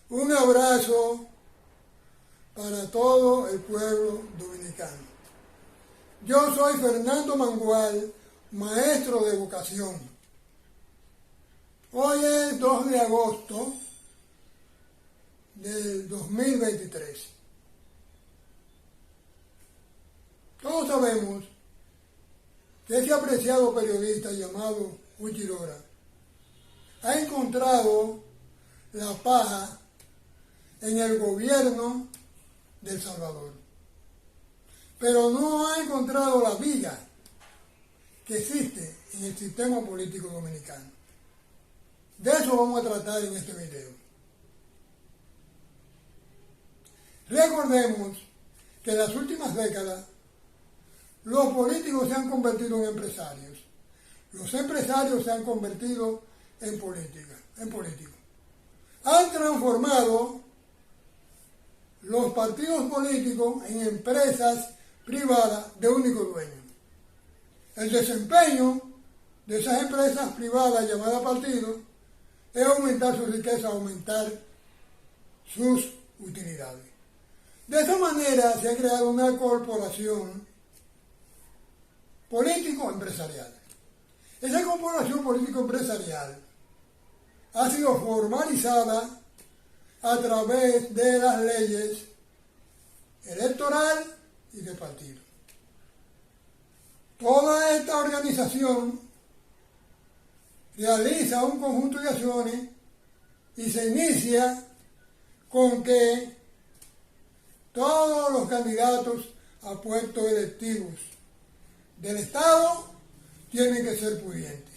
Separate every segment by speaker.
Speaker 1: Un abrazo para todo el pueblo dominicano. Yo soy Fernando Mangual, maestro de vocación. Hoy es 2 de agosto del 2023. Todos sabemos que ese apreciado periodista llamado Uchirora ha encontrado la paz en el gobierno de El Salvador, pero no ha encontrado la viga que existe en el sistema político dominicano. De eso vamos a tratar en este video. Recordemos que en las últimas décadas los políticos se han convertido en empresarios. Los empresarios se han convertido en políticos. Han transformado los partidos políticos en empresas privadas de único dueño. El desempeño de esas empresas privadas llamadas partidos es aumentar su riqueza, aumentar sus utilidades. De esa manera se ha creado una corporación político-empresarial. Esa corporación político-empresarial ha sido formalizada a través de las leyes electoral y de partido. Toda esta organización realiza un conjunto de acciones y se inicia con que todos los candidatos a puestos electivos del Estado tienen que ser pudientes.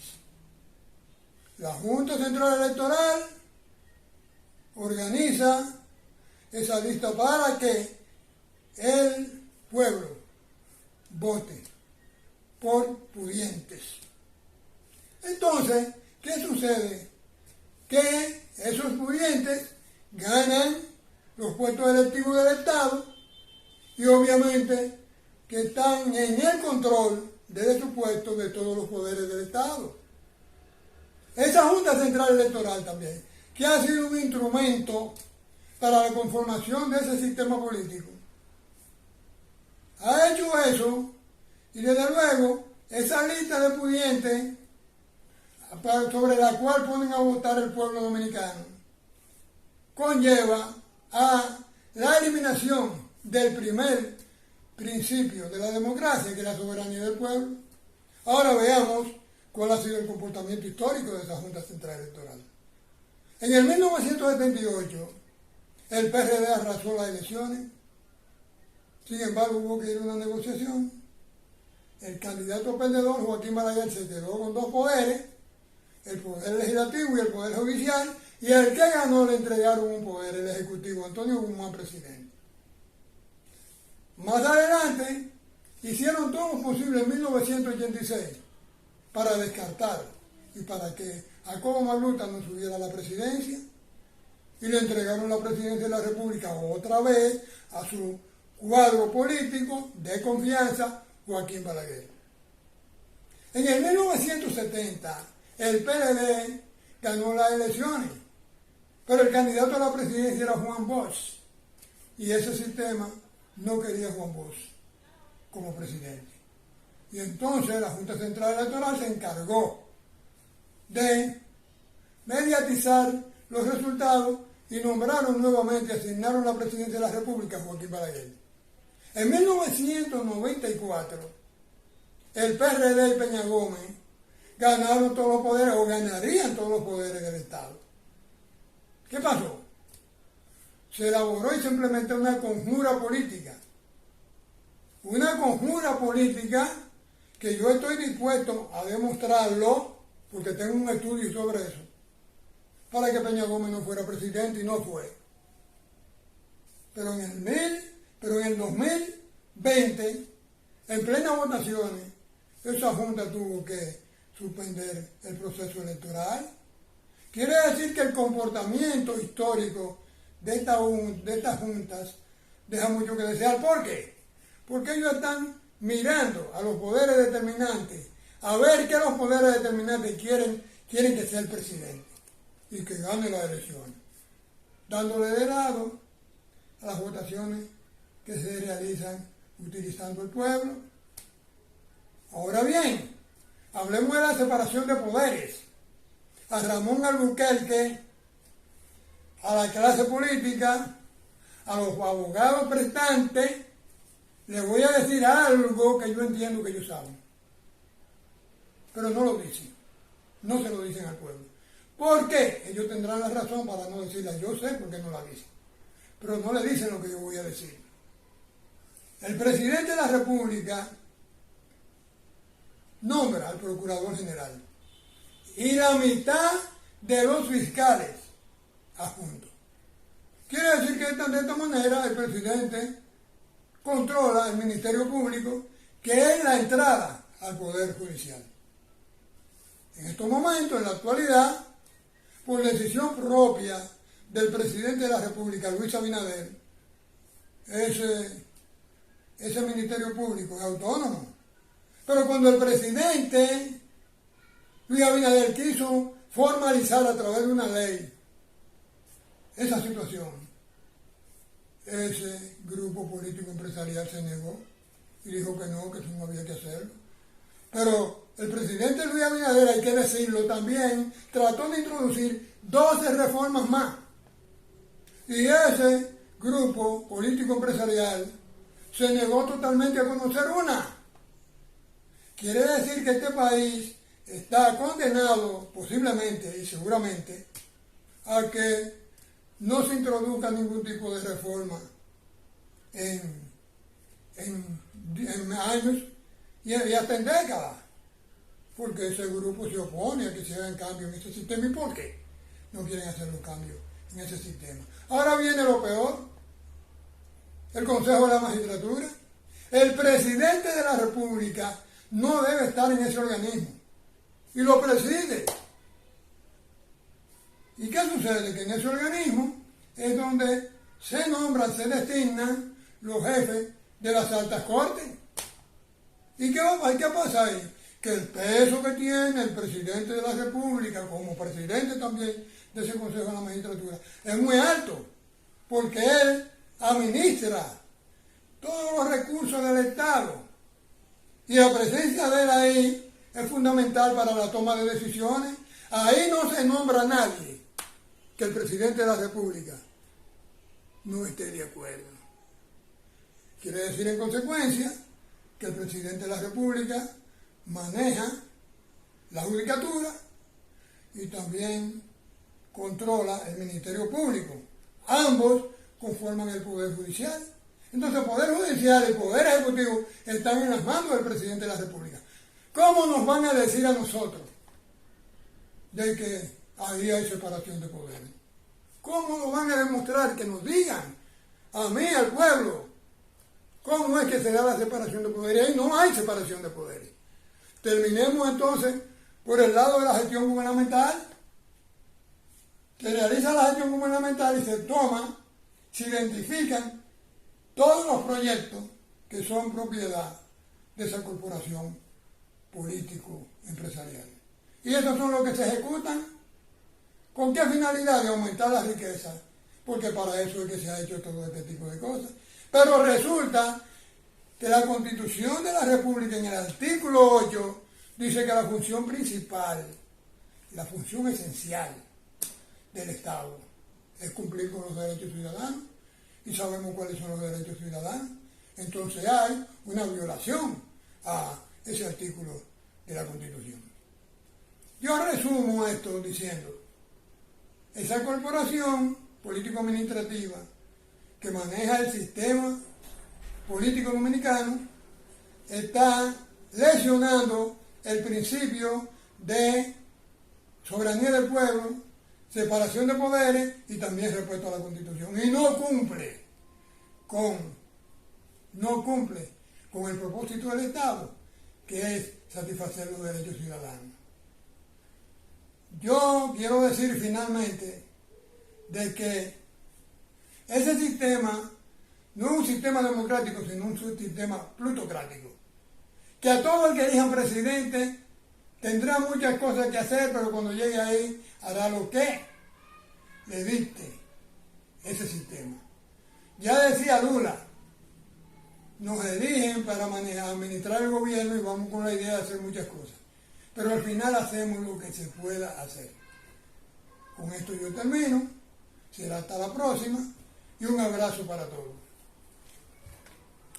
Speaker 1: La Junta Central Electoral organiza esa lista para que el pueblo vote por pudientes. Entonces, ¿qué sucede? Que esos pudientes ganan los puestos electivos del Estado y obviamente que están en el control desde su puesto de todos los poderes del Estado. Esa Junta Central Electoral también, que ha sido un instrumento para la conformación de ese sistema político, ha hecho eso y desde luego esa lista de pudientes sobre la cual ponen a votar el pueblo dominicano conlleva a la eliminación del primer principio de la democracia, que es la soberanía del pueblo. Ahora veamos cuál ha sido el comportamiento histórico de esa Junta Central Electoral. En el 1978, el PRD arrasó las elecciones. Sin embargo, hubo que ir a una negociación. El candidato perdedor, Joaquín Balaguer, se quedó con 2 poderes, el poder legislativo y el poder judicial, y al que ganó le entregaron un poder, el ejecutivo, Antonio Guzmán, presidente. Más adelante, hicieron todo lo posible en 1986 para descartar y para que Jacobo Magluta no subiera a la presidencia, y le entregaron la presidencia de la República otra vez a su cuadro político de confianza, Joaquín Balaguer. En el 1970, el PLD ganó las elecciones, pero el candidato a la presidencia era Juan Bosch, y ese sistema no quería a Juan Bosch como presidente. Y entonces la Junta Central Electoral se encargó de mediatizar los resultados y nombraron nuevamente, asignaron la presidencia de la República a Joaquín Balaguer. En 1994, el PRD y Peña Gómez ganaron todos los poderes, o ganarían todos los poderes del Estado. ¿Qué pasó? Se elaboró y se implementó una conjura política. Una conjura política que yo estoy dispuesto a demostrarlo, porque tengo un estudio sobre eso, para que Peña Gómez no fuera presidente, y no fue. Pero en el 2020, en plenas votaciones, esa Junta tuvo que suspender el proceso electoral. Quiere decir que el comportamiento histórico de estas juntas deja mucho que desear. ¿Por qué? Porque ellos están mirando a los poderes determinantes, a ver qué los poderes determinantes quieren que sea el presidente y que gane las elecciones. dándole de lado a las votaciones que se realizan utilizando el pueblo. Ahora bien, hablemos de la separación de poderes. A Ramón Albuquerque, a la clase política, a los abogados prestantes, les voy a decir algo que yo entiendo que ellos saben. Pero no lo dicen. No se lo dicen al pueblo. ¿Por qué? Ellos tendrán la razón para no decirla. Yo sé por qué no la dicen. Pero no le dicen lo que yo voy a decir. El presidente de la República nombra al procurador general y la mitad de los fiscales adjuntos. Quiere decir que de esta manera el presidente controla el Ministerio Público, que es la entrada al Poder Judicial. En estos momentos, en la actualidad, por decisión propia del presidente de la República, Luis Abinader, ese Ministerio Público es autónomo. Pero cuando el presidente Luis Abinader quiso formalizar a través de una ley esa situación, ese grupo político empresarial se negó y dijo que no, que eso no había que hacerlo. Pero el presidente Luis Abinader, hay que decirlo también, trató de introducir 12 reformas más. Y ese grupo político empresarial se negó totalmente a conocer una. Quiere decir que este país está condenado, posiblemente y seguramente, a que no se introduzca ningún tipo de reforma en años y hasta en décadas, porque ese grupo se opone a que se hagan cambios en ese sistema. ¿Y por qué no quieren hacer los cambios en ese sistema? Ahora viene lo peor, el Consejo de la Magistratura. El presidente de la República no debe estar en ese organismo y lo preside. ¿Y qué sucede? Que en ese organismo es donde se nombran, se designan los jefes de las altas cortes. ¿Y qué pasa ahí? Que el peso que tiene el presidente de la República, como presidente también de ese Consejo de la Magistratura, es muy alto, porque él administra todos los recursos del Estado. Y la presencia de él ahí es fundamental para la toma de decisiones. Ahí no se nombra a nadie que el presidente de la República no esté de acuerdo. Quiere decir en consecuencia que el presidente de la República maneja la judicatura y también controla el Ministerio Público. Ambos conforman el Poder Judicial. Entonces el Poder Judicial y el Poder Ejecutivo están en las manos del presidente de la República. ¿Cómo nos van a decir a nosotros de que ahí hay separación de poderes? ¿Cómo nos van a demostrar? Que nos digan, a mí, al pueblo, cómo es que se da la separación de poderes. Ahí no hay separación de poderes. Terminemos entonces por el lado de la gestión gubernamental. Se realiza la gestión gubernamental y se toma, se identifican todos los proyectos que son propiedad de esa corporación político-empresarial. Y esos son los que se ejecutan. ¿Con qué finalidad? De aumentar la riqueza, porque para eso es que se ha hecho todo este tipo de cosas. Pero resulta que la Constitución de la República, en el artículo 8, dice que la función principal, la función esencial del Estado es cumplir con los derechos ciudadanos, y sabemos cuáles son los derechos ciudadanos. Entonces hay una violación a ese artículo de la Constitución. Yo resumo esto diciendo, esa corporación político-administrativa que maneja el sistema político dominicano está lesionando el principio de soberanía del pueblo, separación de poderes y también respeto a la Constitución. Y no cumple con el propósito del Estado, que es satisfacer los derechos ciudadanos. Yo quiero decir finalmente de que ese sistema no es un sistema democrático, sino un sistema plutocrático. Que a todo el que elijan presidente tendrá muchas cosas que hacer, pero cuando llegue ahí hará lo que le dicte ese sistema. Ya decía Lula, nos eligen para administrar el gobierno y vamos con la idea de hacer muchas cosas. Pero al final hacemos lo que se pueda hacer. Con esto yo termino. Será hasta la próxima y un abrazo para todos.